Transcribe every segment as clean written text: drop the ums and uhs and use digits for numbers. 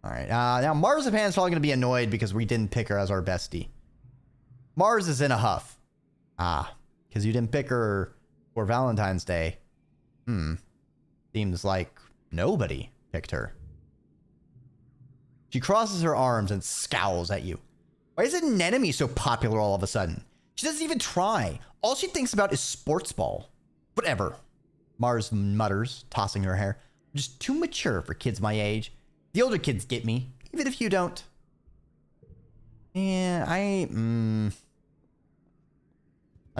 All right. Now, Marzipan's probably going to be annoyed because we didn't pick her as our bestie. Mars is in a huff. Because you didn't pick her for Valentine's Day. Seems like nobody picked her. She crosses her arms and scowls at you. Why is an enemy so popular all of a sudden? She doesn't even try. All she thinks about is sports ball. Whatever. Mars mutters, tossing her hair. I'm just too mature for kids my age. The older kids get me, even if you don't. Yeah, I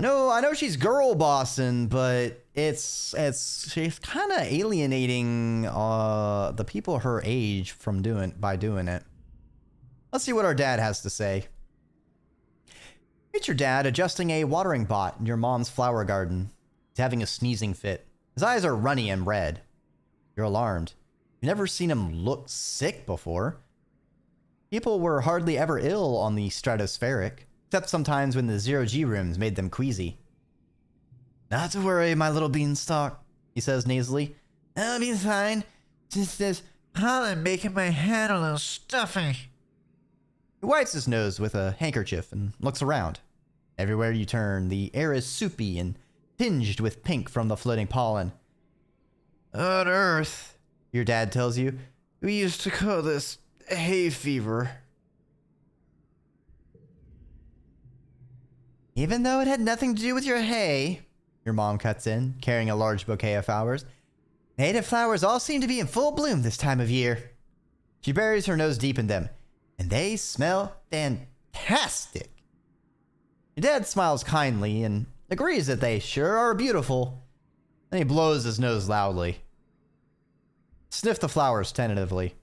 know she's girl bossing, but she's kind of alienating the people her age by doing it. Let's see what our dad has to say. It's your dad adjusting a watering pot in your mom's flower garden. He's having a sneezing fit. His eyes are runny and red. You're alarmed. You've never seen him look sick before. People were hardly ever ill on the stratospheric, except sometimes when the zero-G rooms made them queasy. Not to worry, my little beanstalk, he says nasally. I'll be fine. Just this pollen making my head a little stuffy. He wipes his nose with a handkerchief and looks around. Everywhere you turn, the air is soupy and tinged with pink from the floating pollen. On Earth, your dad tells you, we used to call this hay fever. Even though it had nothing to do with your hay, your mom cuts in, carrying a large bouquet of flowers. Native flowers all seem to be in full bloom this time of year. She buries her nose deep in them, and they smell fantastic. Your dad smiles kindly and agrees that they sure are beautiful. Then he blows his nose loudly. Sniff the flowers tentatively.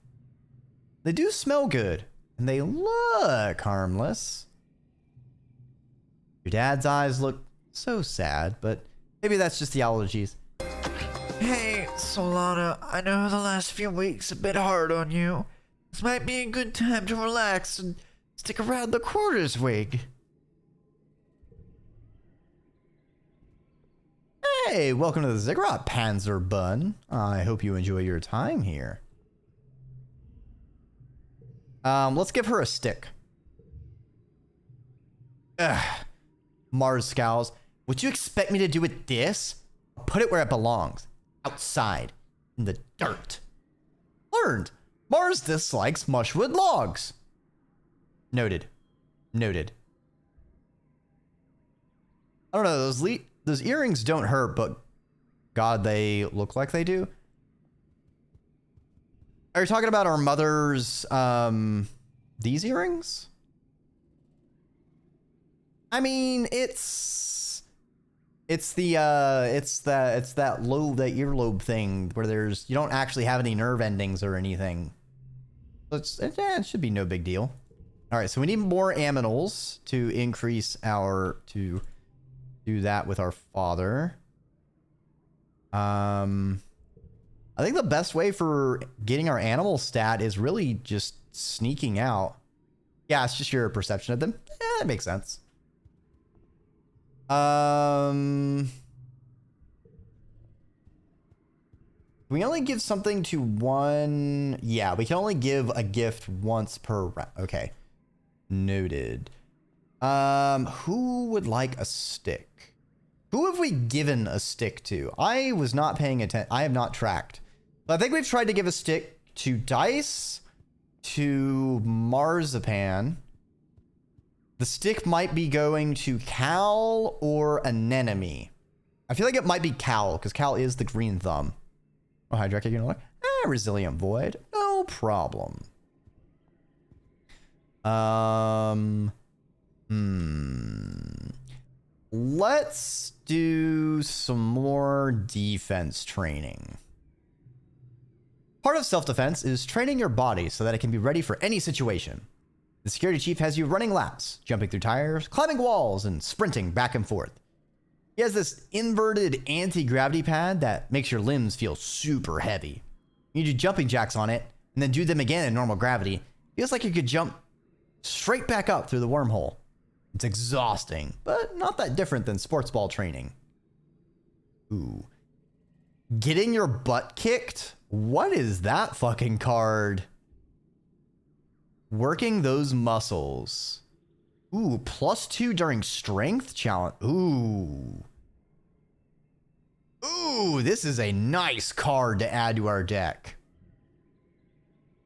They do smell good, and they look harmless. Your dad's eyes look so sad, but maybe that's just the allergies. Hey, Solana, I know the last few weeks a bit hard on you. This might be a good time to relax and stick around the quarters wig. Hey, welcome to the Ziggurat, Panzer Bun. I hope you enjoy your time here. Let's give her a stick. Ugh. Mars scowls. Would you expect me to do with this? I'll put it where it belongs. Outside. In the dirt. Learned. Mars dislikes mushwood logs. Noted. Noted. I don't know, those earrings don't hurt, but God, they look like they do. Are you talking about our mother's, these earrings? I mean, it's that earlobe thing where you don't actually have any nerve endings or anything. So it should be no big deal. All right, so we need more aminals to to do that with our father. I think the best way for getting our animal stat is really just sneaking out. Yeah, it's just your perception of them. That makes sense. We only give something to one. Yeah, we can only give a gift once per round. Okay. Noted. Who would like a stick? Who have we given a stick to? I was not paying attention. I have not tracked. I think we've tried to give a stick to Dice, to Marzipan. The stick might be going to Cal or Anemone. I feel like it might be Cal, because Cal is the green thumb. Oh, hi, Dreki, you know what? Resilient Void. No problem. Let's do some more defense training. Part of self-defense is training your body so that it can be ready for any situation. The security chief has you running laps, jumping through tires, climbing walls, and sprinting back and forth. He has this inverted anti-gravity pad that makes your limbs feel super heavy. You do jumping jacks on it, and then do them again in normal gravity. Feels like you could jump straight back up through the wormhole. It's exhausting, but not that different than sports ball training. Ooh. Getting your butt kicked? What is that fucking card? Working those muscles. Ooh, +2 during strength challenge. Ooh. Ooh, this is a nice card to add to our deck.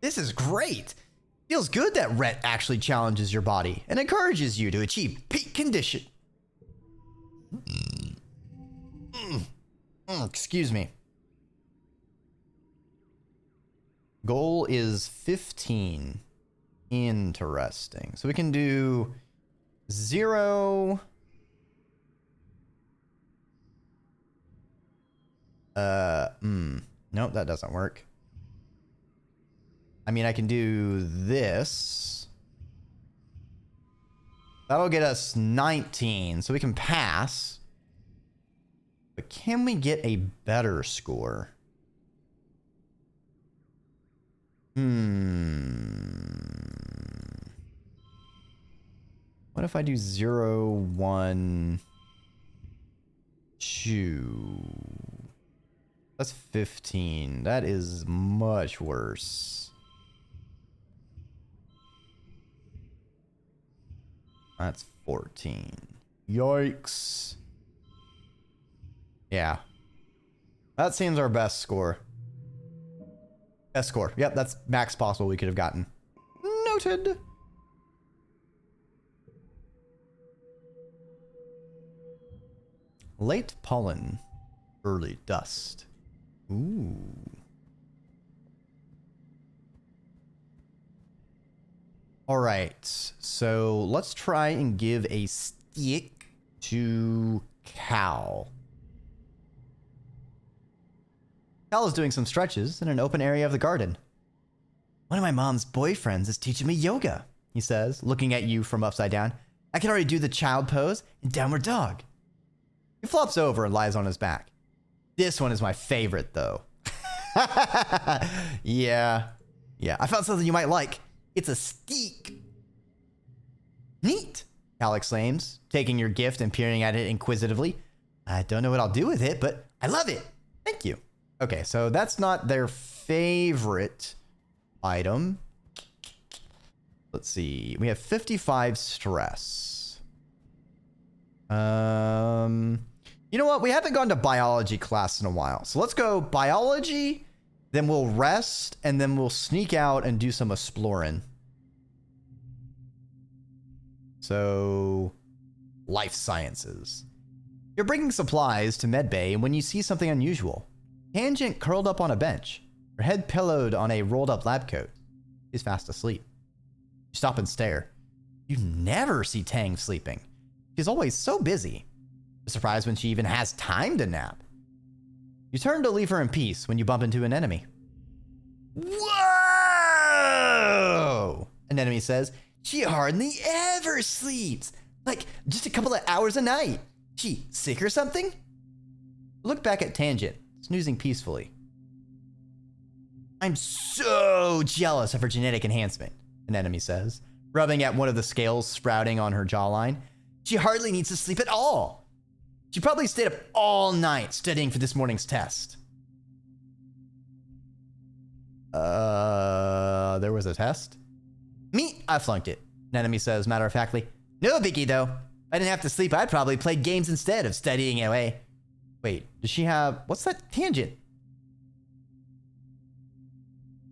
This is great. Feels good that Rhett actually challenges your body and encourages you to achieve peak condition. Excuse me. Goal is 15. Interesting. So we can do 0. Nope, that doesn't work. I mean, I can do this. That'll get us 19, so we can pass. But can we get a better score? What if I do 0, 1, 2? That's 15. That is much worse. That's 14. Yikes. Yeah. That seems our best score. Best score. Yep, that's max possible we could have gotten. Noted. Late pollen. Early dust. Ooh. All right, so let's try and give a stick to Cal. Cal is doing some stretches in an open area of the garden. One of my mom's boyfriends is teaching me yoga, he says, looking at you from upside down. I can already do the child pose and downward dog. He flops over and lies on his back. This one is my favorite, though. Yeah, I found something you might like. It's a steak. Neat, Cal exclaims, taking your gift and peering at it inquisitively. I don't know what I'll do with it, but I love it. Thank you. Okay, so that's not their favorite item. Let's see. We have 55 stress. You know what? We haven't gone to biology class in a while. So let's go biology, then we'll rest, and then we'll sneak out and do some exploring. So, life sciences. You're bringing supplies to medbay when you see something unusual. Tangent curled up on a bench, her head pillowed on a rolled up lab coat. She's fast asleep. You stop and stare. You never see Tang sleeping. She's always so busy. You're surprised when she even has time to nap. You turn to leave her in peace when you bump into an enemy. Whoa! An enemy says, she hardly ever sleeps. Like, just a couple of hours a night. She sick or something? Look back at Tangent, snoozing peacefully. I'm so jealous of her genetic enhancement, an enemy says, rubbing at one of the scales sprouting on her jawline. She hardly needs to sleep at all. She probably stayed up all night studying for this morning's test. There was a test? Me, I flunked it, an enemy says matter-of-factly. No biggie, though. If I didn't have to sleep, I'd probably play games instead of studying away. Wait, does she have... What's that tangent?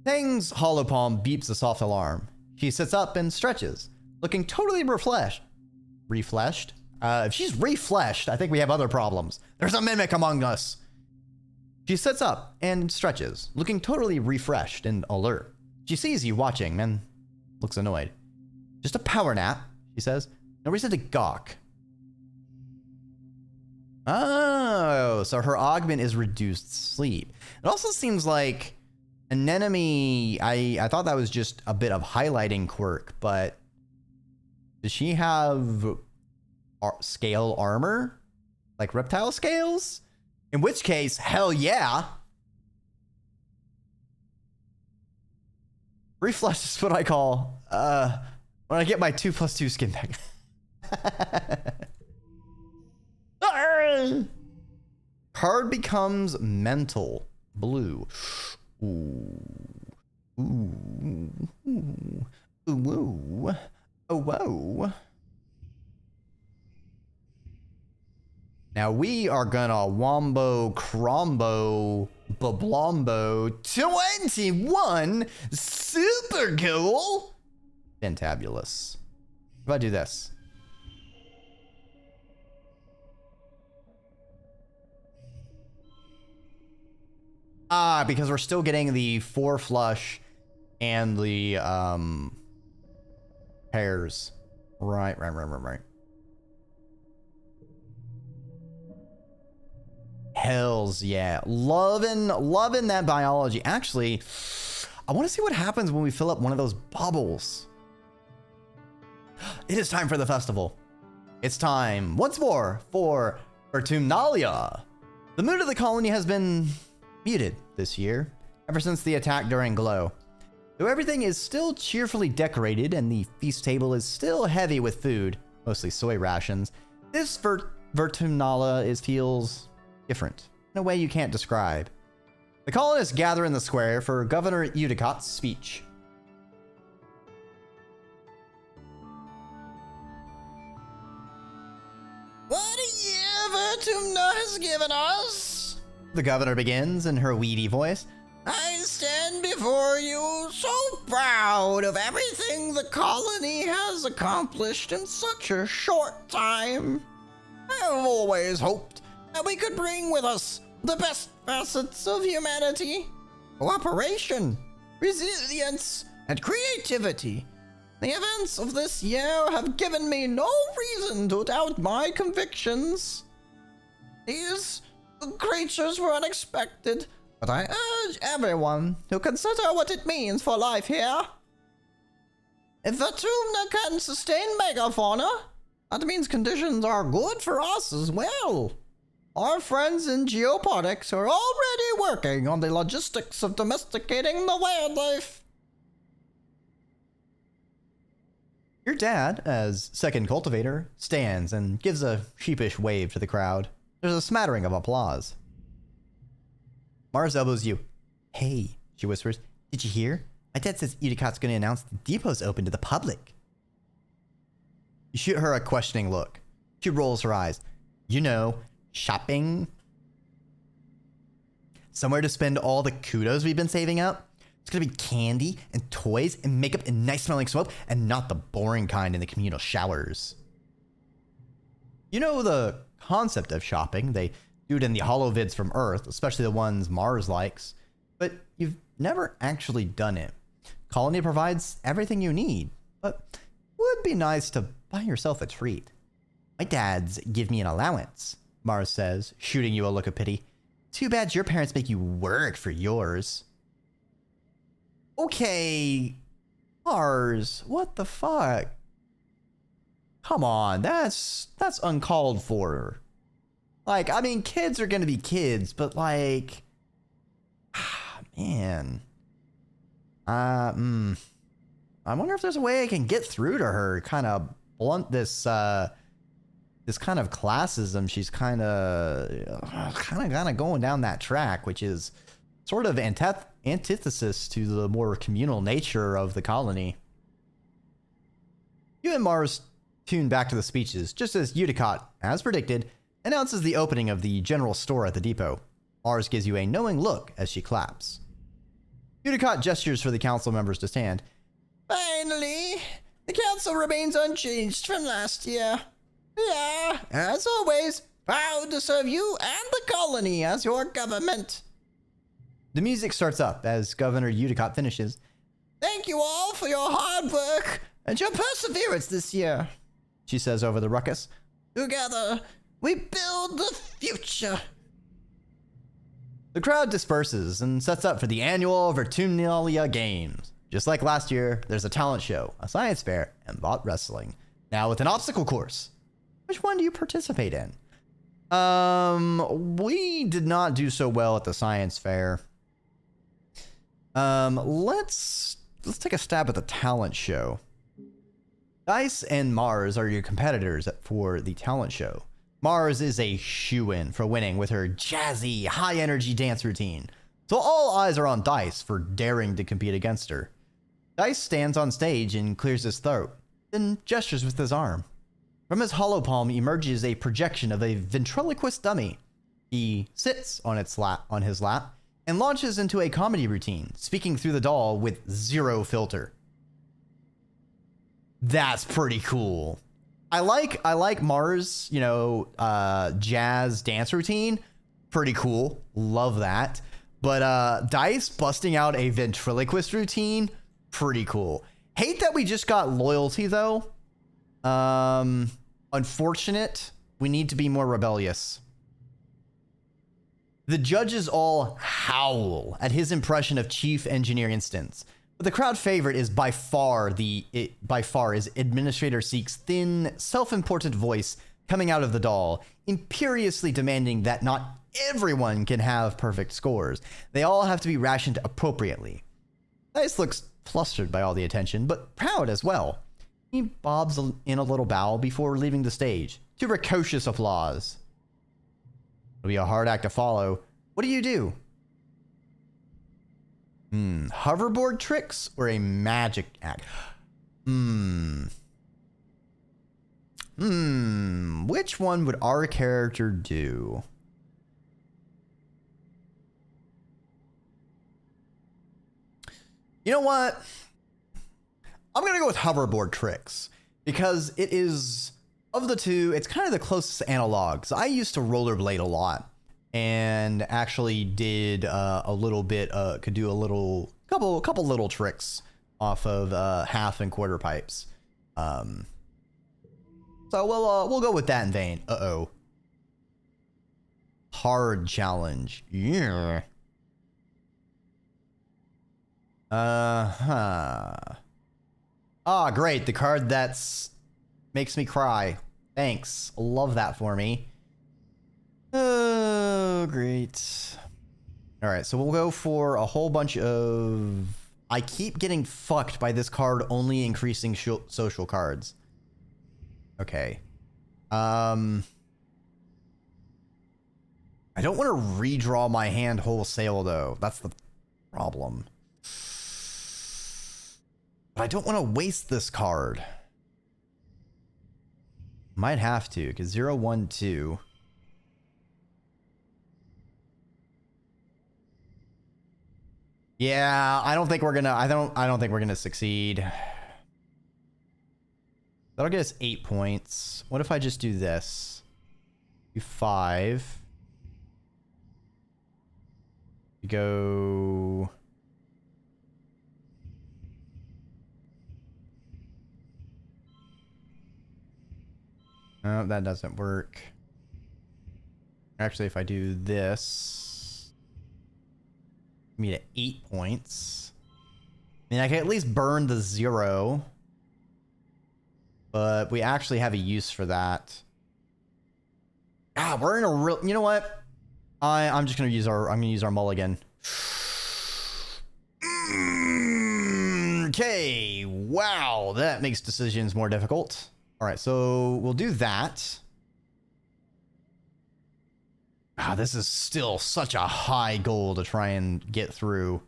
Tang's hollow palm beeps a soft alarm. She sits up and stretches, looking totally refreshed. Refleshed? If she's refleshed, I think we have other problems. There's a mimic among us. She sits up and stretches, looking totally refreshed and alert. She sees you watching and looks annoyed. Just a power nap, she says. No reason to gawk. Oh, so her augment is reduced sleep. It also seems like an enemy... I thought that was just a bit of highlighting quirk, but does she have scale armor? Like reptile scales? In which case, hell yeah. Reflesh is what I call, when I get my 2+2 skin back. Card becomes mental. Blue. Ooh. Ooh. Ooh. Ooh. Now we are gonna wombo crombo bablombo 21 super cool. Fantabulous. If I do this. Because we're still getting the 4 flush and the pairs. Right. Hells yeah. Loving that biology. Actually, I want to see what happens when we fill up one of those bubbles. It is time for the festival. It's time once more for Vertumnalia. The mood of the colony has been muted this year, ever since the attack during Glow. Though everything is still cheerfully decorated and the feast table is still heavy with food, mostly soy rations, this Vertumnala feels different in a way you can't describe. The colonists gather in the square for Governor Udicot's speech. What a year Vertumna has given us! The governor begins in her weedy voice. I stand before you so proud of everything the colony has accomplished in such a short time. I've always hoped that we could bring with us the best facets of humanity. Cooperation, resilience, and creativity. The events of this year have given me no reason to doubt my convictions. These creatures were unexpected, but I urge everyone to consider what it means for life here. If Vertumna can sustain megafauna, that means conditions are good for us as well. Our friends in geoponics are already working on the logistics of domesticating the wildlife. Your dad, as second cultivator, stands and gives a sheepish wave to the crowd. There's a smattering of applause. Mars elbows you. Hey, she whispers. Did you hear? My dad says Udicot's going to announce the depot's open to the public. You shoot her a questioning look. She rolls her eyes. You know, shopping. Somewhere to spend all the kudos we've been saving up. It's going to be candy and toys and makeup and nice smelling smoke and not the boring kind in the communal showers. You know the concept of shopping. They do it in the holovids from Earth, especially the ones Mars likes. But you've never actually done it. Colony provides everything you need, but would be nice to buy yourself a treat. My dad's give me an allowance, Mars says, shooting you a look of pity. Too bad your parents make you work for yours. Okay, Mars, what the fuck? Come on, that's uncalled for. Like, I mean, kids are gonna be kids, but like, man. I wonder if there's a way I can get through to her, kind of blunt this kind of classism. She's kind of going down that track, which is sort of antithesis to the more communal nature of the colony. You and Mars tune back to the speeches, just as Udicot, as predicted, announces the opening of the general store at the depot. Mars gives you a knowing look as she claps. Udicot gestures for the council members to stand. Finally, the council remains unchanged from last year. Yeah, as always, proud to serve you and the colony as your government. The music starts up as Governor Udicot finishes. Thank you all for your hard work and your perseverance this year, she says over the ruckus. Together, we build the future. The crowd disperses and sets up for the annual Vertumnalia Games. Just like last year, there's a talent show, a science fair, and bot wrestling. Now with an obstacle course. Which one do you participate in? We did not do so well at the science fair. Let's take a stab at the talent show. Dice and Mars are your competitors for the talent show. Mars is a shoo-in for winning with her jazzy, high-energy dance routine, so all eyes are on Dice for daring to compete against her. Dice stands on stage and clears his throat, then gestures with his arm. From his hollow palm emerges a projection of a ventriloquist dummy. He sits on his lap and launches into a comedy routine, speaking through the doll with zero filter. That's pretty cool. I like Mars, jazz dance routine. Pretty cool. Love that. But Dice busting out a ventriloquist routine, pretty cool. Hate that we just got loyalty though. Unfortunate. We need to be more rebellious. The judges all howl at his impression of Chief Engineer Instance, but the crowd favorite is by far is Administrator Seek's thin, self-important voice coming out of the doll, imperiously demanding that not everyone can have perfect scores. They all have to be rationed appropriately. Dice looks flustered by all the attention, but proud as well. He bobs in a little bow before leaving the stage, to precocious applause. It'll be a hard act to follow. What do you do? Hoverboard tricks or a magic act? Which one would our character do? You know what? I'm going to go with hoverboard tricks because it is, of the two, it's kind of the closest analog. So I used to rollerblade a lot and actually did a little bit, could do couple little tricks off of half and quarter pipes. So we'll go with that in vain. Uh-oh. Hard challenge. Yeah. Ah, great. The card that's makes me cry. Thanks. Love that for me. Oh, great. All right, so we'll go for a whole bunch of... I keep getting fucked by this card only increasing social cards. Okay. I don't want to redraw my hand wholesale, though. That's the problem. But I don't want to waste this card. Might have to, because 0, 1, 2. Yeah, I don't think we're gonna. I don't think we're gonna succeed. That'll get us 8 points. What if I just do this? Do 5. We go. No, that doesn't work. Actually, if I do this, me to 8 points. I mean, I can at least burn the 0, but we actually have a use for that. Ah, we're in a real. You know what? I'm just gonna use our. I'm gonna use our mulligan. Okay. Wow, that makes decisions more difficult. All right, so we'll do that. Ah, this is still such a high goal to try and get through.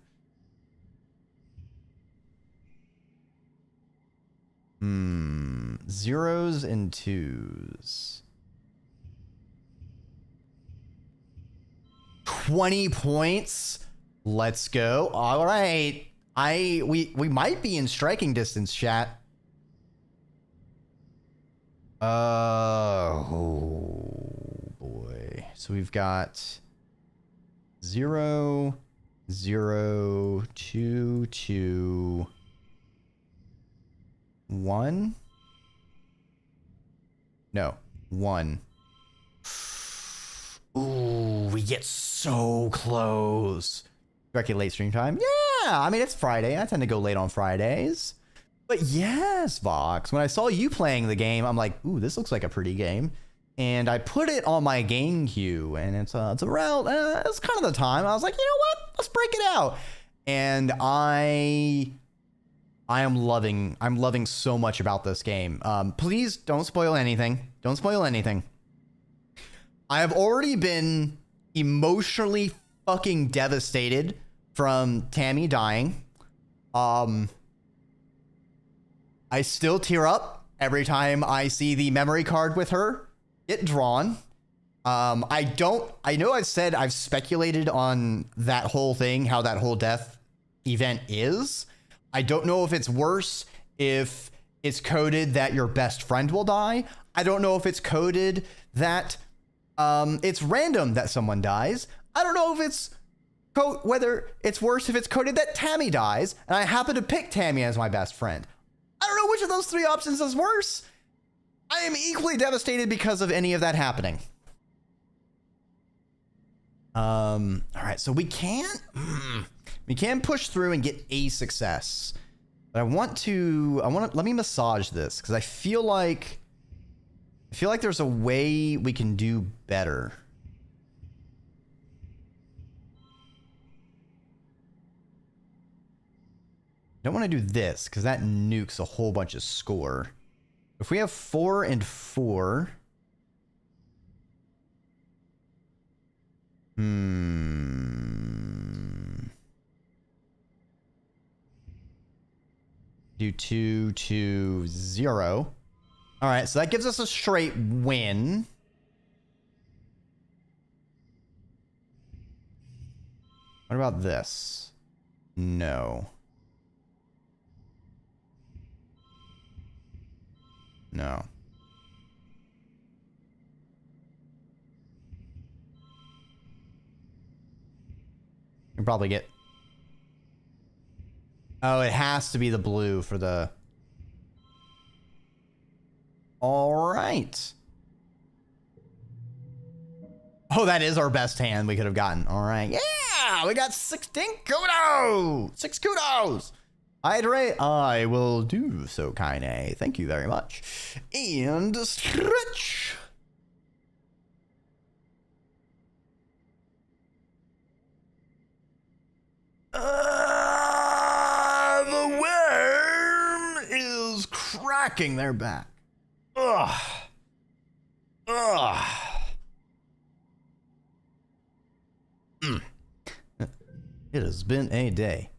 Zeros and twos. 20 points. Let's go. All right. We might be in striking distance, chat. Oh boy. So we've got 0, 0, 2, 2, 1. No, 1. Ooh, we get so close. Dreki late stream time. Yeah, I mean, it's Friday. I tend to go late on Fridays. But yes, Vox, when I saw you playing the game, I'm like, ooh, this looks like a pretty game. And I put it on my game queue, and it's around, it's kind of the time. I was like, you know what? Let's break it out. And I'm loving so much about this game. Please don't spoil anything. Don't spoil anything. I have already been emotionally fucking devastated from Tammy dying. I still tear up every time I see the memory card with her get drawn. I know I've speculated on that whole thing, how that whole death event is. I don't know if it's worse if it's coded that your best friend will die. I don't know if it's coded that it's random that someone dies. I don't know if it's whether it's worse if it's coded that Tammy dies and I happen to pick Tammy as my best friend. I don't know which of those three options is worse. I am equally devastated because of any of that happening. All right, so we can push through and get a success, but let me massage this because I feel like there's a way we can do better. Don't want to do this because that nukes a whole bunch of score. If we have 4 and 4. Do 2 to 0. All right, so that gives us a straight win. What about this? No. No. You can probably get... Oh, it has to be the blue for the... All right. Oh, that is our best hand we could have gotten. All right. Yeah, we got 16 kudos. 6 kudos. Hydrate. I will do so, Kaine. Thank you very much. And stretch. The worm is cracking their back. Ugh. Ugh. It has been a day.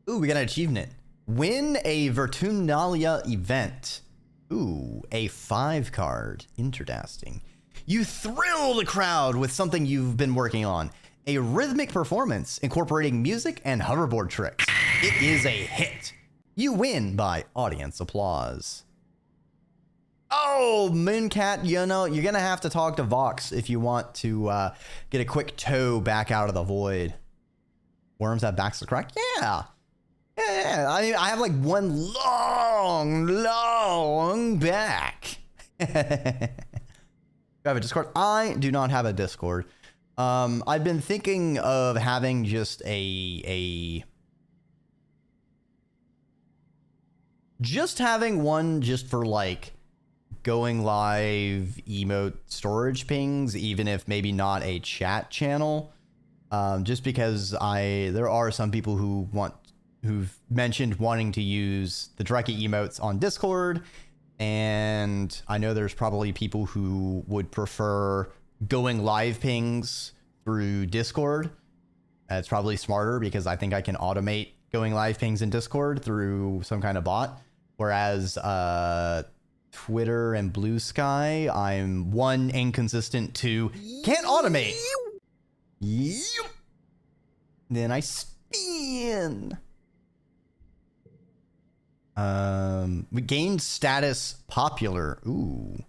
Ooh, we got an achievement. Win a Vertunalia event. Ooh, a 5 card. Interesting. You thrill the crowd with something you've been working on. A rhythmic performance incorporating music and hoverboard tricks. It is a hit. You win by audience applause. Oh, Mooncat, you know, you're going to have to talk to Vox if you want to get a quick toe back out of the void. Worms have backs to crack? Yeah. Yeah, I mean, I have like one long back. Do I have a Discord? I do not have a Discord. I've been thinking of having just just having one just for like going live emote storage pings, even if maybe not a chat channel. Just because there are some people who've mentioned wanting to use the Dreki emotes on Discord, and I know there's probably people who would prefer going live pings through Discord. It's probably smarter because I think I can automate going live pings in Discord through some kind of bot, whereas Twitter and Blue Sky, I'm 1, inconsistent, 2, can't automate. Yep. Then I spin. We gained status popular. Ooh.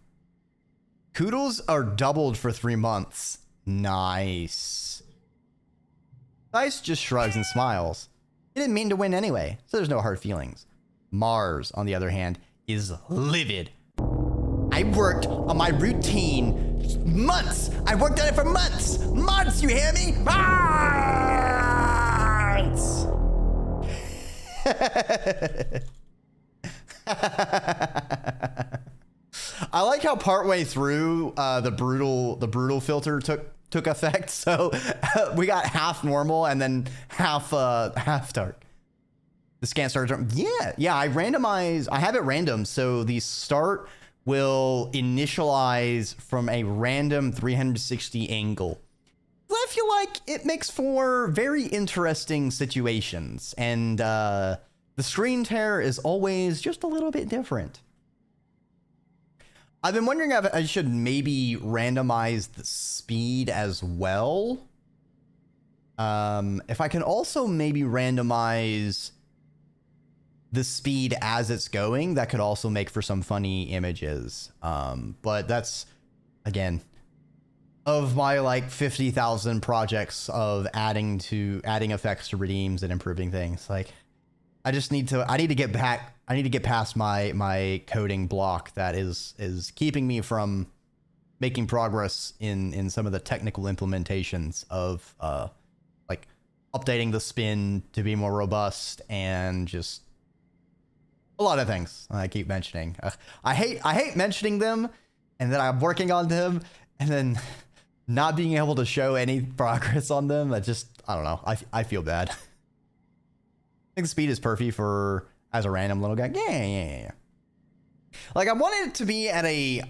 Kudos are doubled for 3 months. Nice. Dice just shrugs and smiles. He didn't mean to win anyway, so there's no hard feelings. Mars, on the other hand, is livid. I worked on my routine months. I worked on it for months. Months, you hear me? Months. I like how partway through the brutal filter took effect. So we got half normal and then half dark. The scan started. Yeah. I have it random, so the start will initialize from a random 360 angle. I feel like it makes for very interesting situations, and the screen tear is always just a little bit different. I've been wondering if I should maybe randomize the speed as well. If I can also maybe randomize the speed as it's going, that could also make for some funny images. But that's, again, of my like 50,000 projects of adding effects to redeems and improving things. Like, I need to get past my coding block that is keeping me from making progress in some of the technical implementations of like updating the spin to be more robust and just a lot of things I keep mentioning. I hate mentioning them, and then I'm working on them, and then not being able to show any progress on them. I don't know. I feel bad. I think the speed is perfect for as a random little guy. Yeah. Like, I wanted it to be at the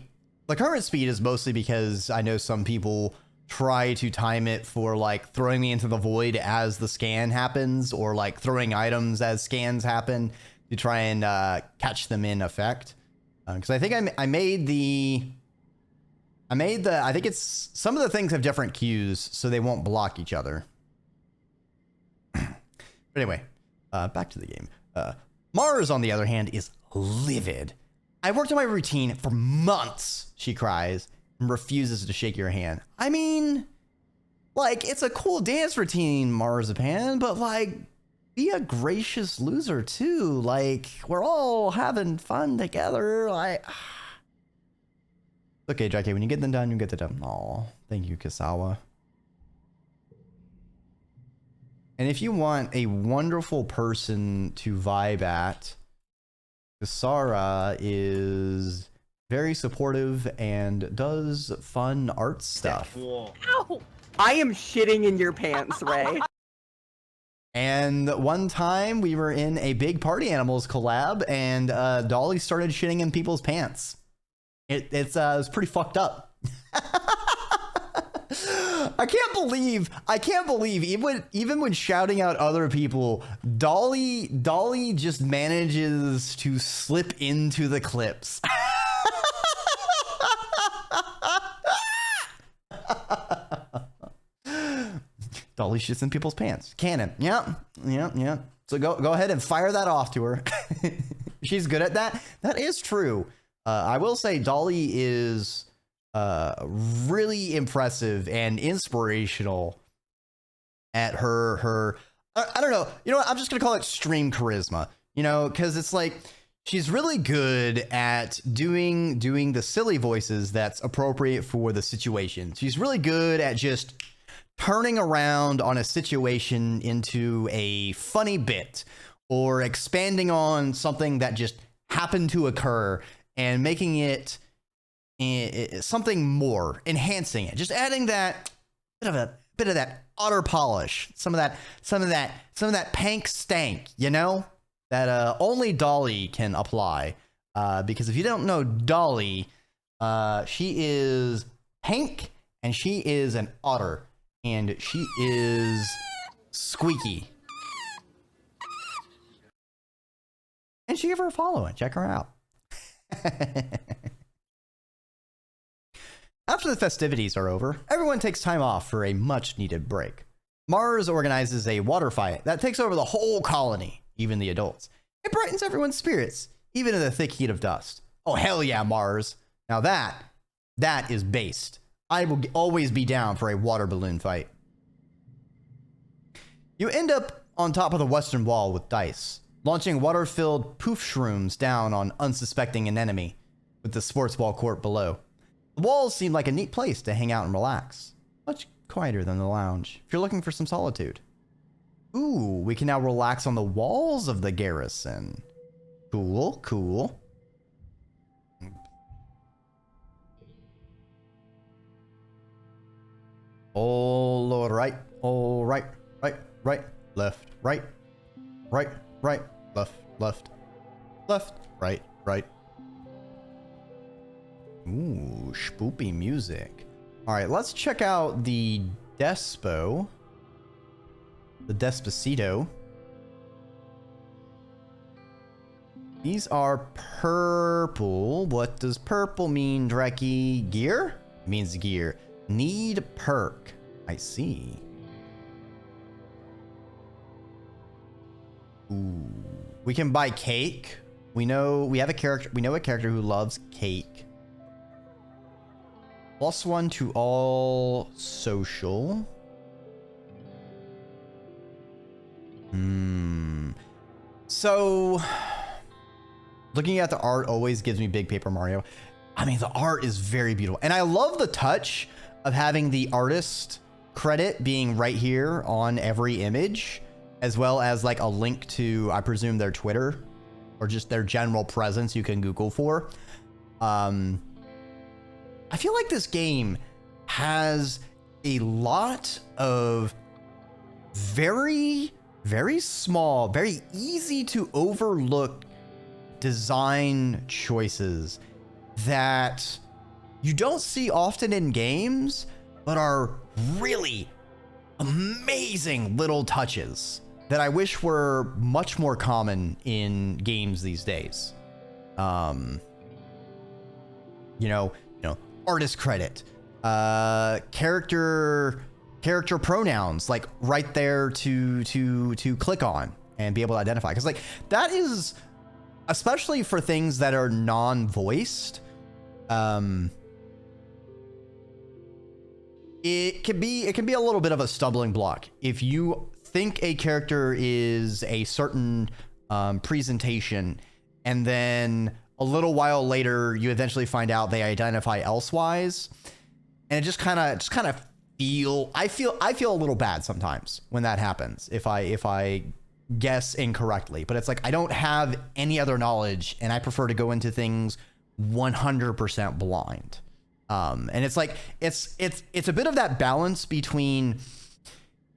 current speed is mostly because I know some people try to time it for like throwing me into the void as the scan happens, or like throwing items as scans happen to try and catch them in effect. Because I think I think it's some of the things have different cues, so they won't block each other. But anyway, back to the game. Mars, on the other hand, is livid. I worked on my routine for months, she cries, and refuses to shake your hand. I mean, like, it's a cool dance routine, Marzipan, but like, be a gracious loser too. Like, we're all having fun together. Like, okay, Dreki, when you get them done, you get them done. Aw, thank you, Kasawa. And if you want a wonderful person to vibe at, Kasara is very supportive and does fun art stuff. Ow! I am shitting in your pants, Ray. And one time we were in a big Party Animals collab, and Dolly started shitting in people's pants. It was pretty fucked up. I can't believe even when shouting out other people, Dolly just manages to slip into the clips. Dolly shits in people's pants. Canon. Yeah. So go ahead and fire that off to her. She's good at that. That is true. I will say Dolly is really impressive and inspirational at her I don't know. You know what? I'm just going to call it stream charisma, you know, because it's like she's really good at doing the silly voices that's appropriate for the situation. She's really good at just turning around on a situation into a funny bit, or expanding on something that just happened to occur and making it something more, enhancing it, just adding that bit of that utter polish, some of that pank stank, you know, that only Dolly can apply. Because if you don't know Dolly, she is pank and she is an otter. And she is squeaky. And she gave her a follow and check her out. After the festivities are over, everyone takes time off for a much needed break. Mars organizes a water fight that takes over the whole colony, even the adults. It brightens everyone's spirits, even in the thick heat of dust. Oh, hell yeah, Mars. Now that is based. I will always be down for a water balloon fight. You end up on top of the western wall with dice, launching water-filled poof shrooms down on unsuspecting an enemy, with the sports ball court below. The walls seem like a neat place to hang out and relax. Much quieter than the lounge, if you're looking for some solitude. Ooh, we can now relax on the walls of the garrison. Cool. All right, right, left, right, left, right. Ooh, spoopy music. All right, let's check out the Despacito. These are purple. What does purple mean, Dreki? Gear? It means gear. Need perk. I see. Ooh. We can buy cake. We know a character who loves cake. +1 to all social. So looking at the art always gives me big Paper Mario. I mean, the art is very beautiful. And I love the touch of having the artist credit being right here on every image, as well as like a link to, I presume, their Twitter or just their general presence you can Google for. I feel like this game has a lot of very, very small, very easy to overlook design choices that you don't see often in games, but are really amazing little touches that I wish were much more common in games these days. You know, artist credit, character pronouns, like right there to click on and be able to identify. Because like that is, especially for things that are non-voiced, it can be a little bit of a stumbling block. If you think a character is a certain presentation, and then a little while later you eventually find out they identify elsewise, and it just kind of I feel a little bad sometimes when that happens if I guess incorrectly. But it's like I don't have any other knowledge, and I prefer to go into things 100% blind. And it's like it's a bit of that balance between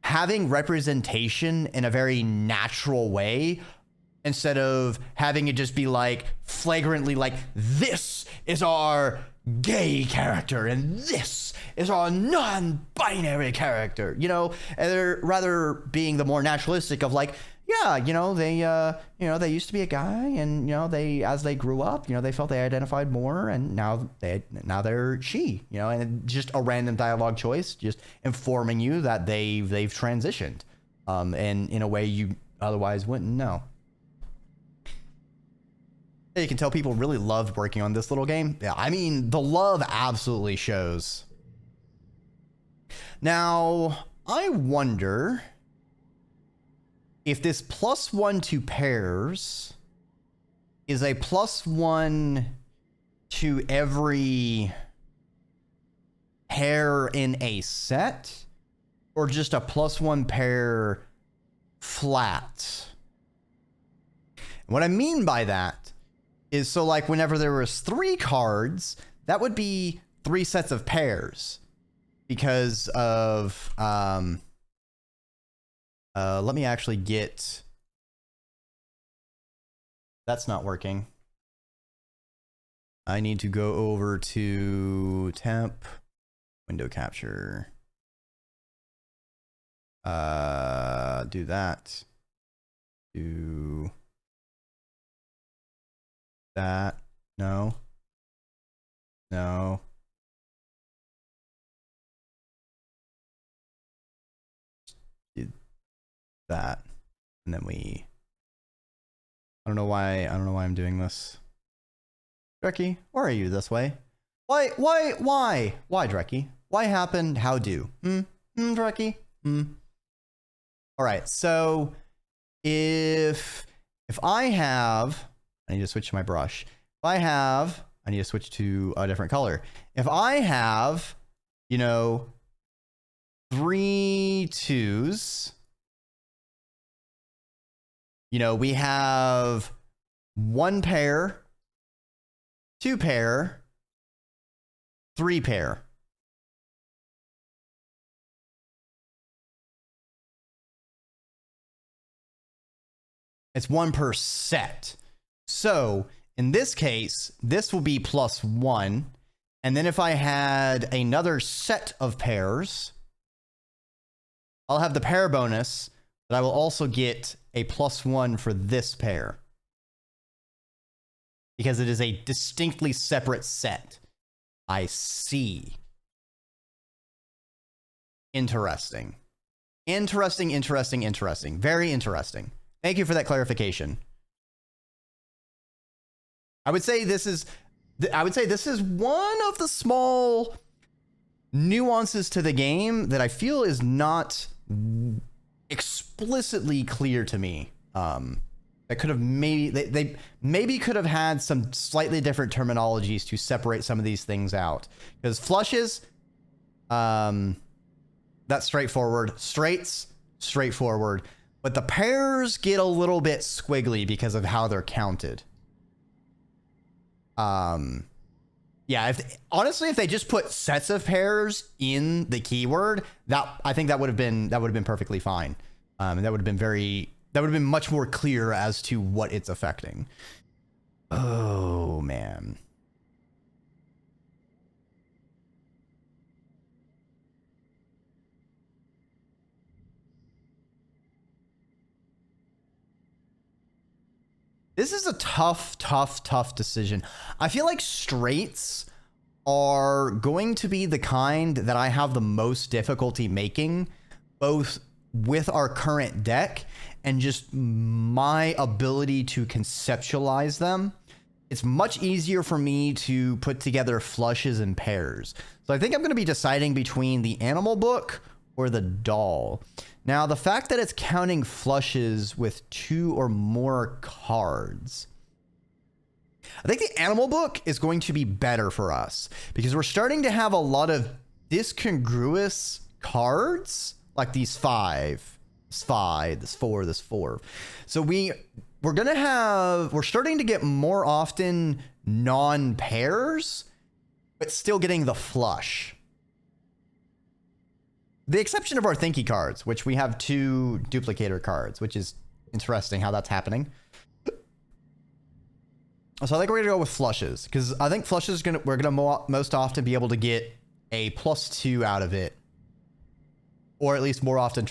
having representation in a very natural way, instead of having it just be like flagrantly like, this is our gay character and this is our non-binary character, and they're rather being the more naturalistic of like, yeah, they used to be a guy, and they, as they grew up, they felt they identified more, and now they're she, and just a random dialogue choice, just informing you that they've transitioned, and in a way you otherwise wouldn't know. You can tell people really loved working on this little game. Yeah, I mean, the love absolutely shows. Now, I wonder if this +1 to pairs is a +1 to every pair in a set, or just a +1 pair flat. What I mean by that is, so like whenever there was 3 cards, that would be 3 sets of pairs, because of let me actually get, that's not working. I need to go over to temp, window capture, do that, do that, no, do that, and then I don't know why I'm doing this. Dreki, why are you this way? Why, Dreki? Why happened? How do? Dreki? All right, so if I have, I need to switch to my brush. If I need to switch to a different color. If I have, 3 2s, we have 1 pair, 2 pair, 3 pair. It's 1 per set. So in this case, this will be +1. And then if I had another set of pairs, I'll have the pair bonus, but I will also get a +1 for this pair. because it is a distinctly separate set. I see. Interesting. Interesting. Very interesting. Thank you for that clarification. I would say this is one of the small nuances to the game that I feel is not explicitly clear to me. That could have they maybe could have had some slightly different terminologies to separate some of these things out. Because flushes, that's straightforward. Straights, straightforward. But the pairs get a little bit squiggly because of how they're counted. Yeah, honestly, if they just put sets of pairs in the keyword, I think that would have been perfectly fine. And that would have been much more clear as to what it's affecting. Oh man. This is a tough decision. I feel like straights are going to be the kind that I have the most difficulty making, both with our current deck and just my ability to conceptualize them. It's much easier for me to put together flushes and pairs. So I think I'm going to be deciding between the animal book or the doll. Now, the fact that it's counting flushes with 2 or more cards, I think the animal book is going to be better for us because we're starting to have a lot of discongruous cards, like these 5, this 5, this 4, this 4. So we're starting to get more often non-pairs, but still getting the flush. The exception of our Thinky cards, which we have 2 duplicator cards, which is interesting how that's happening. So I think we're gonna go with flushes because I think flushes we're gonna most often be able to get a +2 out of it, or at least more often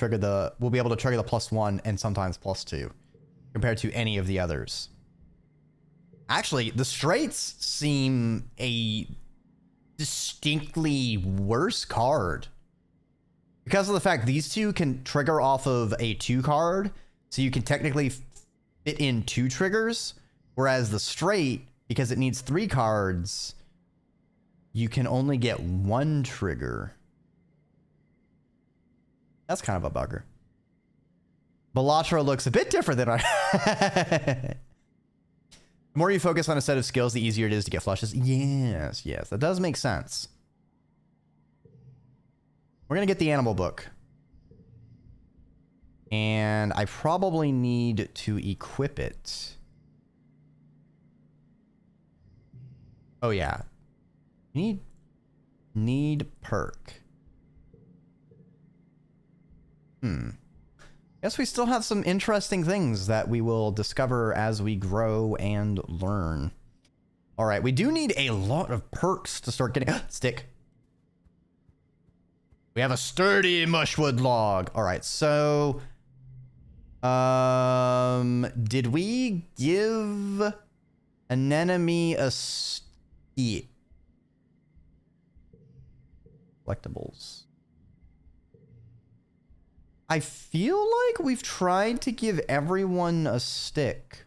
we'll be able to trigger the +1 and sometimes +2 compared to any of the others. Actually, the straights seem a distinctly worse card. Because of the fact these 2 can trigger off of a 2 card, so you can technically fit in 2 triggers, whereas the straight, because it needs 3 cards, you can only get 1 trigger. That's kind of a bugger. Belatra looks a bit different than The more you focus on a set of skills, the easier it is to get flushes. Yes, that does make sense. We're going to get the animal book. And I probably need to equip it. Oh, yeah. Need perk. Guess we still have some interesting things that we will discover as we grow and learn. All right, we do need a lot of perks to start getting... Stick. We have a sturdy mushwood log. All right, so did we give an enemy a stick? Collectibles. I feel like we've tried to give everyone a stick.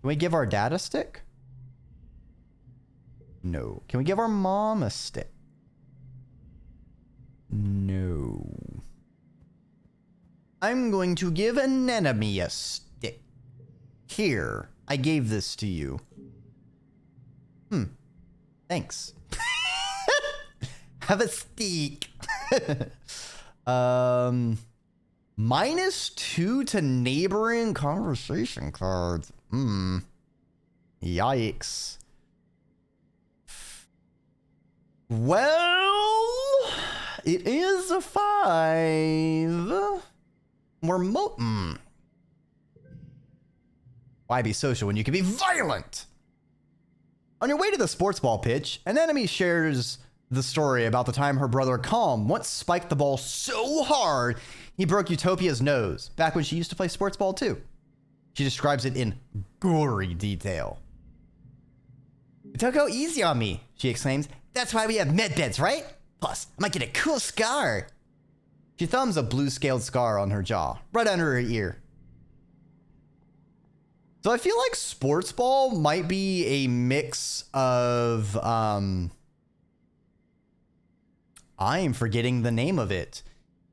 Can we give our dad a stick? No. Can we give our mom a stick? No. I'm going to give an enemy a stick. Here, I gave this to you. Thanks. Have a stick. -2 to neighboring conversation cards. Yikes. Well, it is a 5. We're Why be social when you can be violent? On your way to the sports ball pitch, an enemy shares the story about the time her brother Calm once spiked the ball so hard he broke Utopia's nose, back when she used to play sports ball too. She describes it in gory detail. Don't go easy on me, she exclaims. That's why we have med beds, right? Plus, I might get a cool scar. She thumbs a blue scaled scar on her jaw, right under her ear. So I feel like sports ball might be a mix of, I am forgetting the name of it.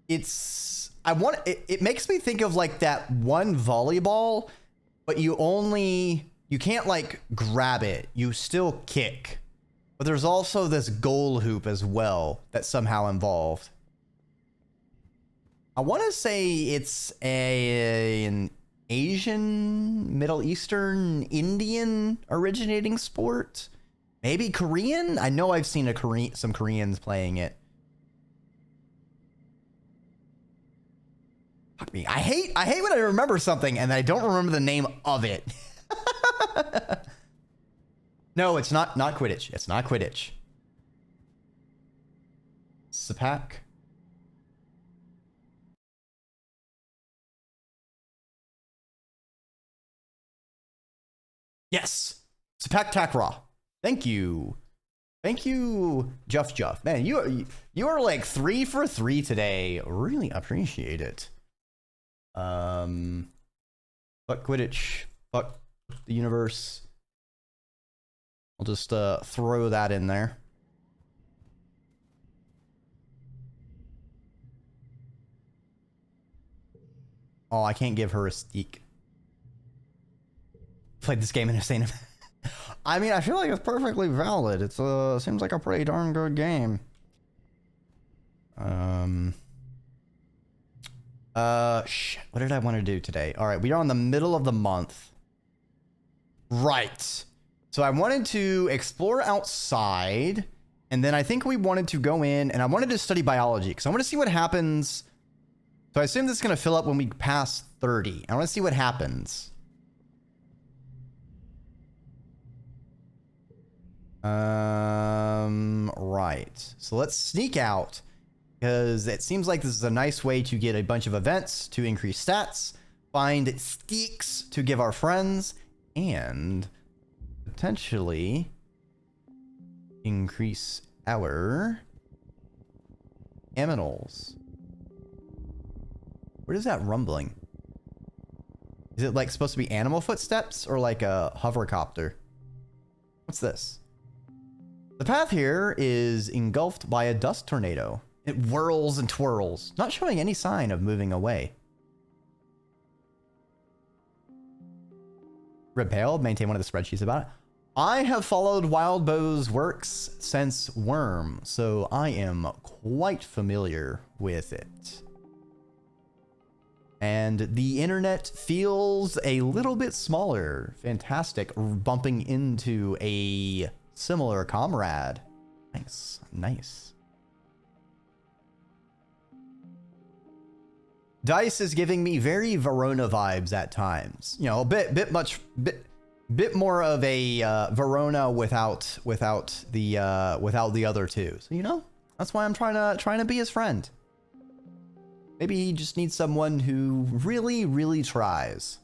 It makes me think of like that one volleyball, but you can't like grab it. You still kick. But there's also this goal hoop as well that's somehow involved. I want to say it's an Asian, Middle Eastern, Indian originating sport. Maybe Korean? I know I've seen some Koreans playing it. Fuck me. I hate when I remember something and I don't remember the name of it. No, it's not Quidditch. It's not Quidditch. Sepak. Yes. Sepak Takraw. Thank you. Thank you, Juff. Man, you are like 3 for 3 today. Really appreciate it. Fuck Quidditch. Fuck the universe. I'll just throw that in there. Oh, I can't give her a steak. Played this game in a sane. I mean, I feel like it's perfectly valid. It's seems like a pretty darn good game. Shit. What did I want to do today? All right, we are on the middle of the month. Right. So I wanted to explore outside, and then I think we wanted to go in, and I wanted to study biology, because I want to see what happens. So I assume this is going to fill up when we pass 30. I want to see what happens. Right. So let's sneak out, because it seems like this is a nice way to get a bunch of events to increase stats, find sticks to give our friends, and potentially increase our aminals. What is that rumbling? Is it like supposed to be animal footsteps or like a hovercopter? What's this? The path here is engulfed by a dust tornado. It whirls and twirls, not showing any sign of moving away. Repale, maintain one of the spreadsheets about it. I have followed Wildbow's works since Worm, so I am quite familiar with it. And the internet feels a little bit smaller. Fantastic, bumping into a similar comrade. Nice, nice. Dice is giving me very Verona vibes at times. You know, a bit more of a Verona without the other two. So you know, that's why I'm trying to be his friend. Maybe he just needs someone who really tries.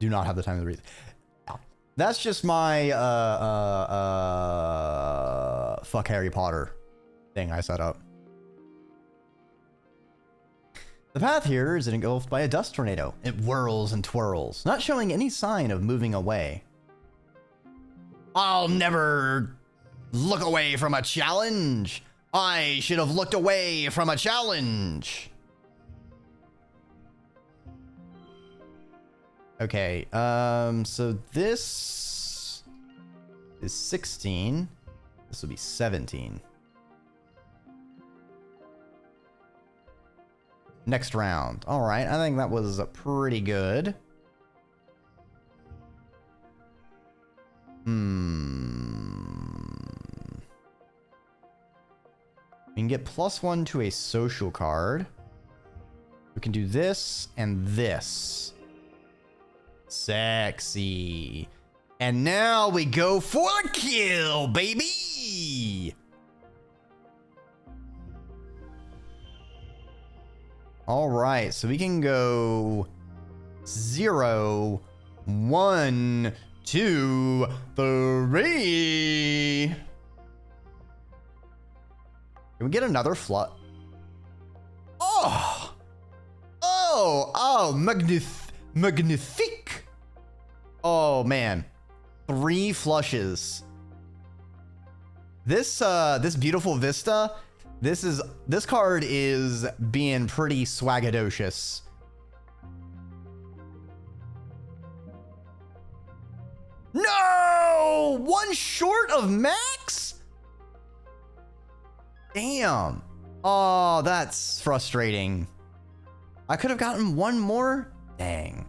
Do not have the time to read. That's just my fuck Harry Potter thing I set up. The path here is engulfed by a dust tornado. It whirls and twirls, not showing any sign of moving away. I'll never look away from a challenge. I should have looked away from a challenge. Okay, so this is 16. This will be 17. Next round. All right, I think that was pretty good. We can get +1 to a social card. We can do this and this. Sexy. And now we go for the kill, baby! All right, so we can go 0, 1, 2, 3. Can we get another flood? Magnifique. Oh man, 3 flushes. This beautiful vista. This card is being pretty swagadocious. No! 1 short of max? Damn. Oh, that's frustrating. I could have gotten 1 more? Dang.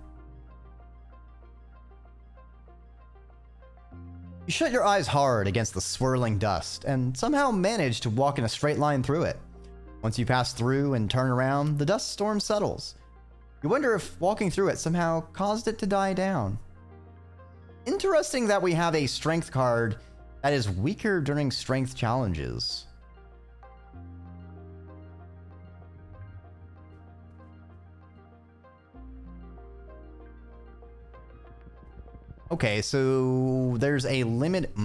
You shut your eyes hard against the swirling dust and somehow manage to walk in a straight line through it. Once you pass through and turn around, the dust storm settles. You wonder if walking through it somehow caused it to die down. Interesting that we have a strength card that is weaker during strength challenges. Okay, so there's a limit. We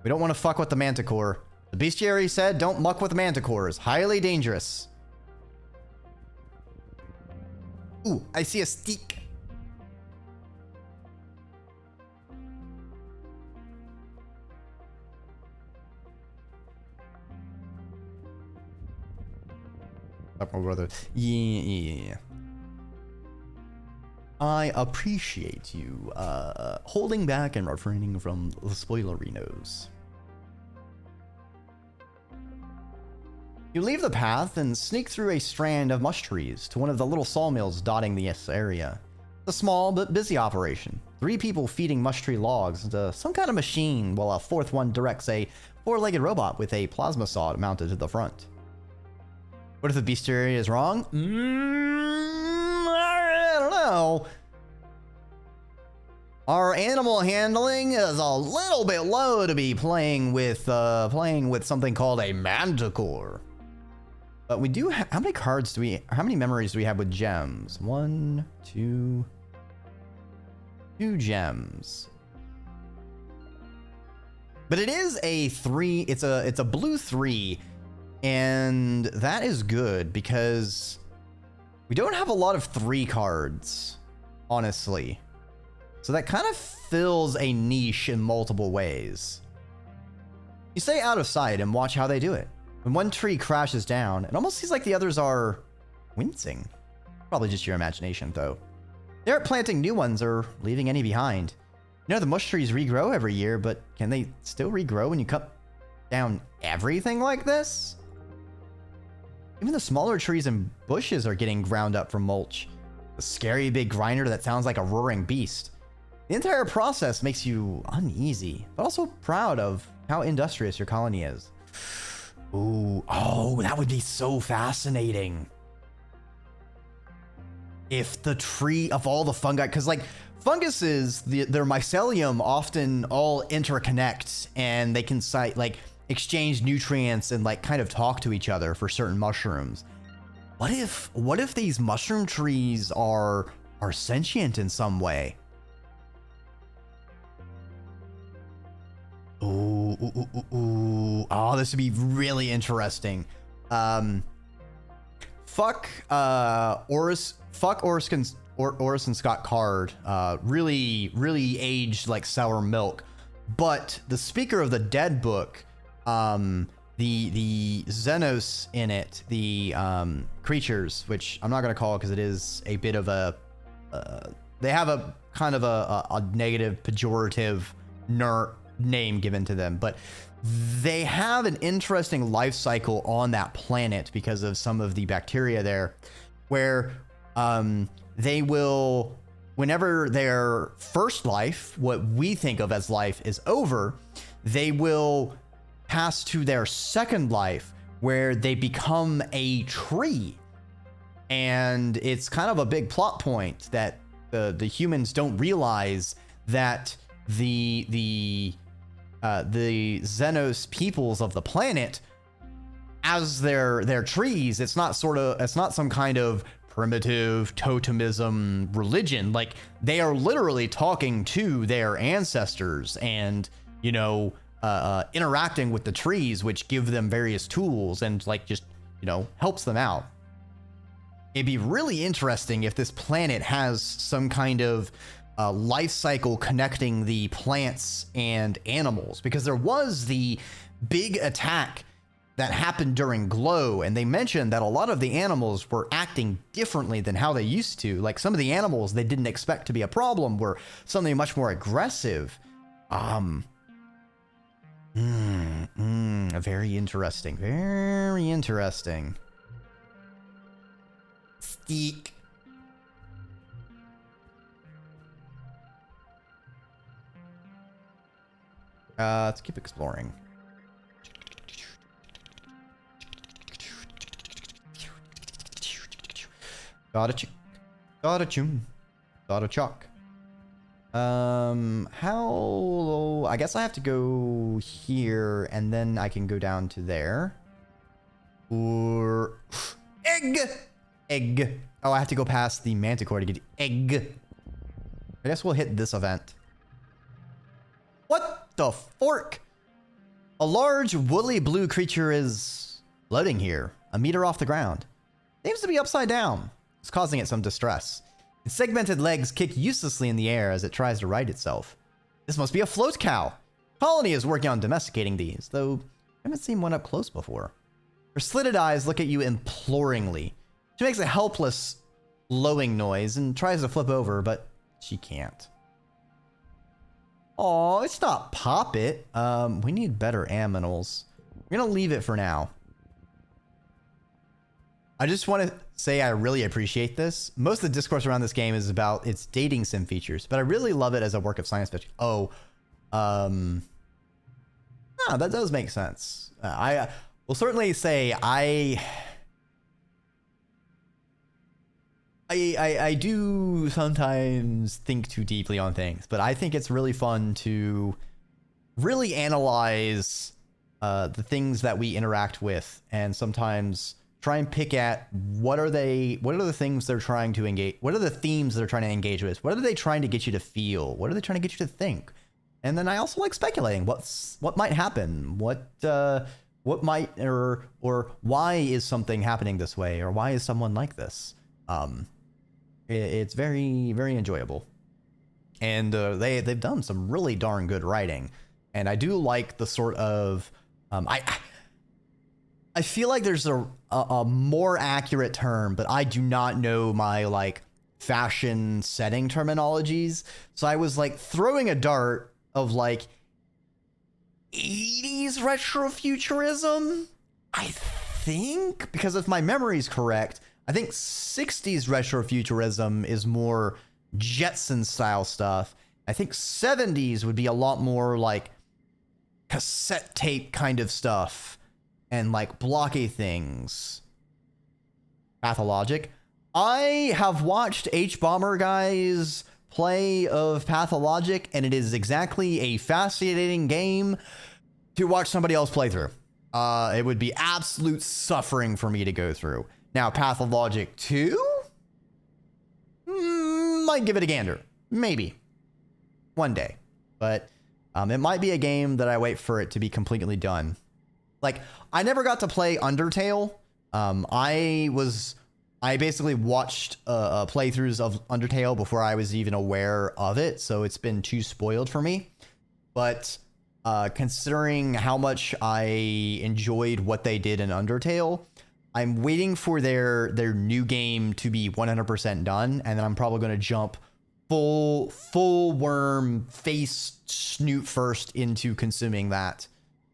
don't want to fuck with the manticore. The bestiary said don't muck with manticores. Highly dangerous. Ooh, I see a steak. Up, my brother. Yeah. I appreciate you holding back and refraining from the spoilerinos. You leave the path and sneak through a strand of mush trees to one of the little sawmills dotting this area. It's a small but busy operation. 3 people feeding mush tree logs into some kind of machine while a 4th one directs a 4-legged robot with a plasma saw mounted to the front. What if the bestiary is wrong? I don't know. Our animal handling is a little bit low to be playing with something called a manticore. But we do how many cards do we, how many memories do we have with gems? 1, 2, 2 gems. But it is a 3, it's a blue 3. And that is good because we don't have a lot of 3 cards, honestly. So that kind of fills a niche in multiple ways. You stay out of sight and watch how they do it. When one tree crashes down, it almost seems like the others are wincing. Probably just your imagination, though. They aren't planting new ones or leaving any behind. You know, the mush trees regrow every year, but can they still regrow when you cut down everything like this? Even the smaller trees and bushes are getting ground up for mulch. The scary big grinder that sounds like a roaring beast. The entire process makes you uneasy, but also proud of how industrious your colony is. Ooh, oh, that would be so fascinating. If the tree of all the fungi, because like funguses, their mycelium often all interconnect and they can exchange nutrients and like kind of talk to each other for certain mushrooms. What if these mushroom trees are sentient in some way? Ooh. Oh, this would be really interesting. Fuck Orison Scott card. Really aged like sour milk. But the Speaker of the Dead book, the Xenos in it, the creatures, which I'm not gonna call it because it is a bit of a they have a kind of a negative pejorative name given to them, but they have an interesting life cycle on that planet because of some of the bacteria there, where they will, whenever their first life, what we think of as life, is over, they will pass to their second life where they become a tree. And it's kind of a big plot point that the humans don't realize that the Xenos peoples of the planet, as their trees, it's not some kind of primitive totemism religion. Like, they are literally talking to their ancestors and, you know, interacting with the trees, which give them various tools and, like, just, you know, helps them out. It'd be really interesting if this planet has some kind of life cycle connecting the plants and animals, because there was the big attack that happened during Glow, and they mentioned that a lot of the animals were acting differently than how they used to. Like, some of the animals they didn't expect to be a problem were suddenly much more aggressive. Very interesting. Very interesting. Steak. Let's keep exploring. Got a chuck. How? I guess I have to go here, and then I can go down to there. Or egg. Oh, I have to go past the manticore to get the egg. I guess we'll hit this event. What the fork? A large woolly blue creature is floating here, a meter off the ground. Seems to be upside down. It's causing it some distress. Its segmented legs kick uselessly in the air as it tries to right itself. This must be a float cow. Colony is working on domesticating these, though I haven't seen one up close before. Her slitted eyes look at you imploringly. She makes a helpless, lowing noise and tries to flip over, but she can't. Oh, it's not Poppet. We need better aminals. We're gonna leave it for now. I just want to say I really appreciate this. Most of the discourse around this game is about its dating sim features, but I really love it as a work of science fiction. Oh, that does make sense. I will certainly say I do sometimes think too deeply on things, but I think it's really fun to really analyze the things that we interact with, and sometimes try and pick at what are the things they're trying to engage, what are the themes they're trying to engage with, what are they trying to get you to feel, what are they trying to get you to think. And then I also like speculating what might happen, what might or why is something happening this way, or why is someone like this. It's very, very enjoyable, and they've done some really darn good writing, and I do like the sort of I feel like there's a more accurate term, but I do not know my like fashion setting terminologies. So I was like throwing a dart of like 80s retrofuturism, I think, because if my memory is correct, I think 60s retrofuturism is more Jetson style stuff. I think 70s would be a lot more like cassette tape kind of stuff and like blocky things. Pathologic. I have watched H-Bomber Guy's play of Pathologic, and it is exactly a fascinating game to watch somebody else play through. It would be absolute suffering for me to go through. Now, Pathologic 2? Might give it a gander. Maybe. One day. But it might be a game that I wait for it to be completely done. Like, I never got to play Undertale. I basically watched playthroughs of Undertale before I was even aware of it, so it's been too spoiled for me. But considering how much I enjoyed what they did in Undertale, I'm waiting for their new game to be 100% done, and then I'm probably going to jump full worm face snoot first into consuming that.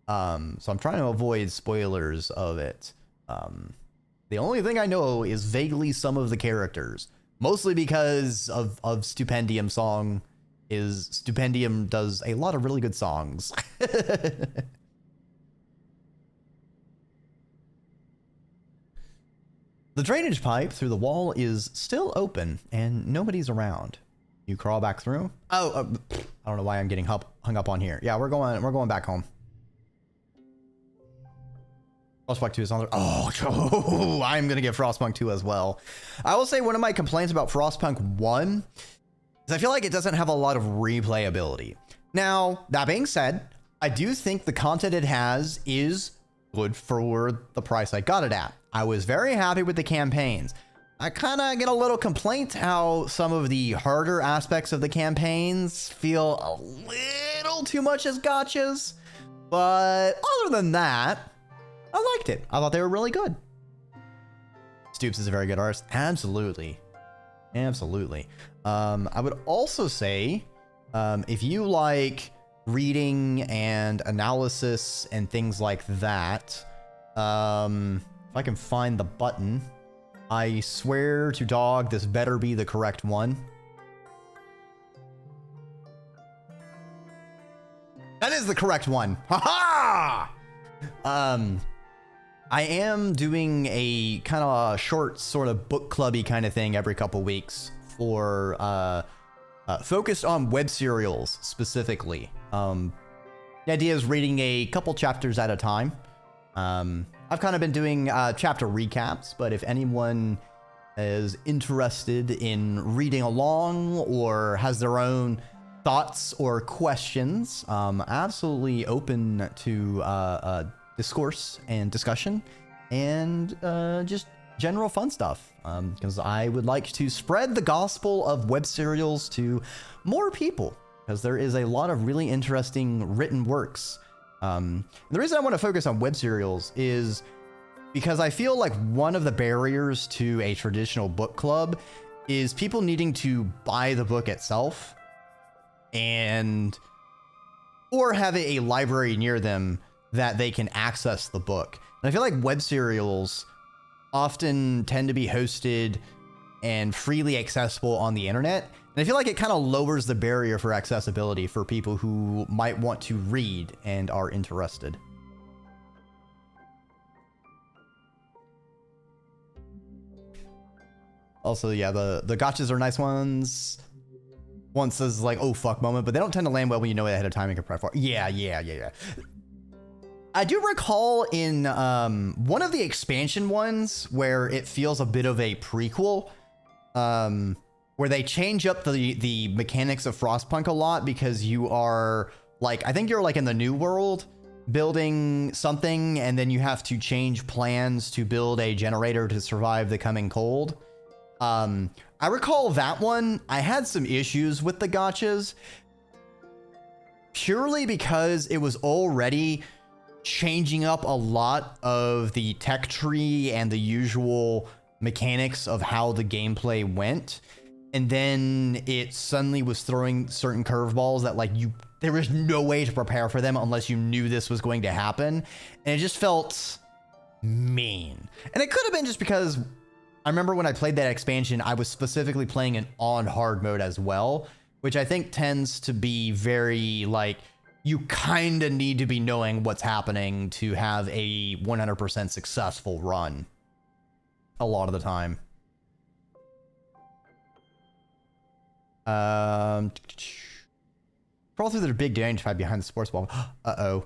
So I'm trying to avoid spoilers of it. The only thing I know is vaguely some of the characters, mostly because of Stupendium song. Stupendium does a lot of really good songs. The drainage pipe through the wall is still open and nobody's around. You crawl back through. I don't know why I'm getting hung up on here. Yeah, we're going back home. Frostpunk 2 is on there. Oh, I'm going to get Frostpunk 2 as well. I will say one of my complaints about Frostpunk 1 is I feel like it doesn't have a lot of replayability. Now, that being said, I do think the content it has is good for the price I got it at. I was very happy with the campaigns. I kind of get a little complaint how some of the harder aspects of the campaigns feel a little too much as gotchas. But other than that, I liked it. I thought they were really good. Stoops is a very good artist. Absolutely. Absolutely. I would also say, if you like reading and analysis and things like that, if I can find the button, I swear to dog, this better be the correct one. That is the correct one. Ha ha! I am doing a kind of short sort of book clubby kind of thing every couple weeks for focused on web serials specifically. The idea is reading a couple chapters at a time. I've kind of been doing chapter recaps, but if anyone is interested in reading along or has their own thoughts or questions, absolutely open to discourse and discussion and just general fun stuff, because I would like to spread the gospel of web serials to more people, because there is a lot of really interesting written works. And the reason I want to focus on web serials is because I feel like one of the barriers to a traditional book club is people needing to buy the book itself or have a library near them that they can access the book. And I feel like web serials often tend to be hosted and freely accessible on the internet. And I feel like it kind of lowers the barrier for accessibility for people who might want to read and are interested. Also, yeah, the gotchas are nice ones. One says like, oh fuck moment, but they don't tend to land well when you know it ahead of time and can prep for it. Yeah. I do recall in one of the expansion ones where it feels a bit of a prequel, where they change up the mechanics of Frostpunk a lot, because you are like, I think you're like in the new world building something, and then you have to change plans to build a generator to survive the coming cold. I recall that one, I had some issues with the gotchas purely because it was already changing up a lot of the tech tree and the usual mechanics of how the gameplay went. And then it suddenly was throwing certain curveballs that like there was no way to prepare for them unless you knew this was going to happen. And it just felt mean. And it could have been just because I remember when I played that expansion, I was specifically playing it on hard mode as well, which I think tends to be very like, you kind of need to be knowing what's happening to have a 100% successful run a lot of the time. Crawl through the big danger pipe behind the sports wall. Uh-oh,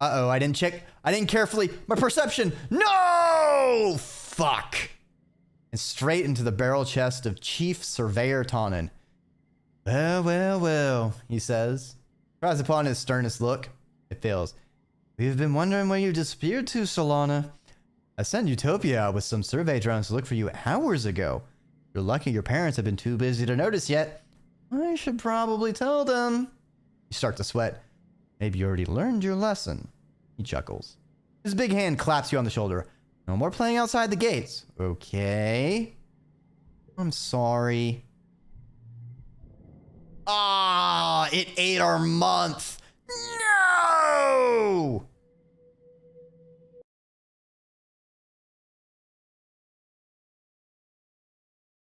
I didn't check. I didn't carefully. My perception. No! Fuck. And straight into the barrel chest of Chief Surveyor Tonin. Well, he says. Tries upon his sternest look. It fails. We've been wondering where you disappeared to, Solana. I sent Utopia out with some survey drones to look for you hours ago. You're lucky your parents have been too busy to notice yet. I should probably tell them. You start to sweat. Maybe you already learned your lesson. He chuckles. His big hand claps you on the shoulder. No more playing outside the gates. Okay. I'm sorry. Ah, it ate our month.